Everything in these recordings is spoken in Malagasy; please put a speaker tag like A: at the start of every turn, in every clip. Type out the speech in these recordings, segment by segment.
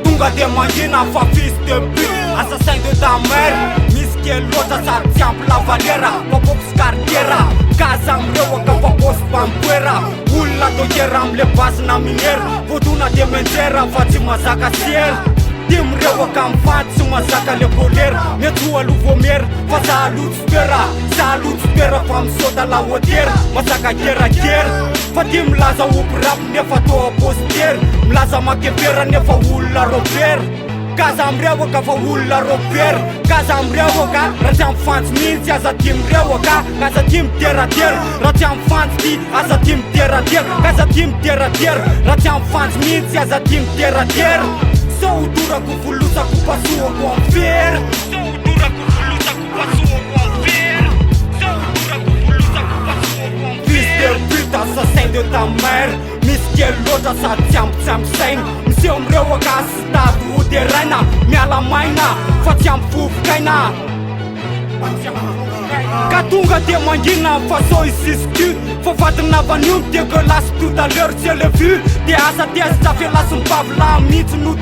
A: Tunga de mangina fa fils de pute, assassin de ta mère. Mische lota sa tiamp la valera, popop scartiera. Casa mrewa ka popos pampuera. Ulla do geram le bas na miner. Voduna de mentera faci masaka sier. Tim rewa cam faci masaka le boler. Metua lu vomer, fa salut spera. Salut spera fam soda la otier. Masaka gera ger. Fatim laza uprap nefa to poster. Mlaza makevera nefa ulla roper. Casa mrewa ka fa ulla roper. Casa mrewa ka ratiam fans minți aza tim rewa ka. Casa tim tera ter ratiam fans ti aza tim tera ter. Casa tim tera ter ratiam fans minți aza tim tera ter. Sou dura cu fuluța cu pasua cu anfer. Sou dura cu fuluța cu pasua cu anfer. Sou dura cu fuluța cu pasua cu anfer. Fils de pute, assassin de ta mère. Mische lota sa tsiam sein. Msiom rewa ka statu de raina. Mea la maina, faceam fuf caina. Catunga de mangina, fasoi sistu. Fofat na vanium de gălas tout à l'heure je l'ai vu. De asa de asta fe las un pav la mit nu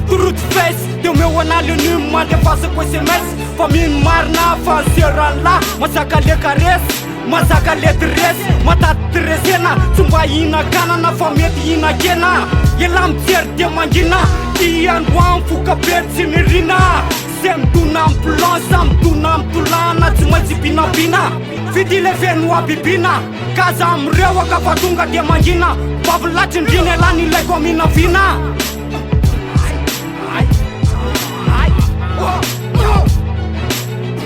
A: turut face. De meu anale nu ma de fasă cu SMS. Famin marna fasera la, masaka le cares. Masaka le tres, mata trezena. Tumba ina cana na famet ina gena. Elam cer de mangina, tian guam fuca perți mirina. Sem tu n-am plon, sam tu n-am tulana. Ți mai zi bina bina, fitile venu a bibina. Casa am rewa ca fatunga de mangina. Pavlaci în vine la nile cu mina vina.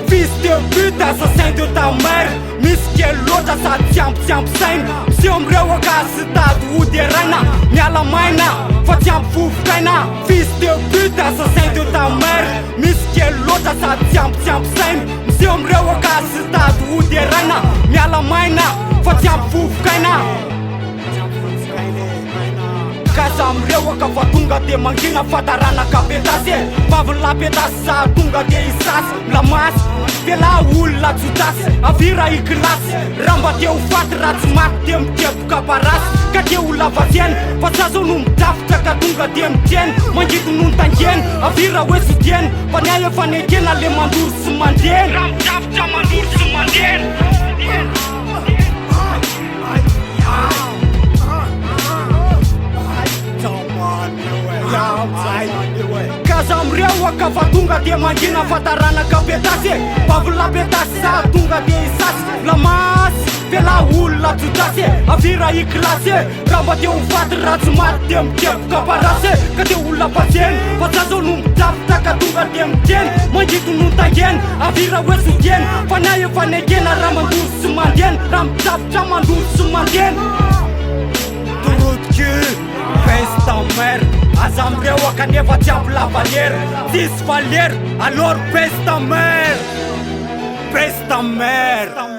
A: Fils de pute, assassin de ta mère. Mische lota sa tsiam sein. Msiom rewa ca statu de raina. Mea la maina, faceam fuf caina. Fils de pute, assassin de ta mère. Mische lota sa tsiam sein. Msiom rewa ca statu de raina. Mea la maina, faceam fuf caina. Casa am rewa ca fatunga de mangina. Fatarana ca pedase. Pavl la pedasa, tunga de isas. La mas, pe la ul la ciutas. Avira i clas. Ramba teu fat rat mat tem tep ca paras. Ca teu la vazien. Fasazo nu tafta ca tunga de mten. Mangitu nu tangen. Avira wesu tien. Paneaie fanegen ale mandur sumanden. Ram tafta mandur sumanden. Casa am rewa ca fatunga de mangina. Fatarana ca pedase. Pavl la pedasa, tunga de isas. La mas, pe la ul la ciudase. Avira i clase. Ramba de un fat rațmat dem tep ca parase. Ca de ul la pacien. Fațazo nu-mi tafta ca tunga de mten. Mangitu nu tangen. Avira wesu tien. Fanaie fanegen. Ramandur sumanden. Ram tafta mandur sumanden. Turut ki pesta mer. Azi am rewa ca ne faceam la valier. Dis valier, alor pesta mer. Pesta mer.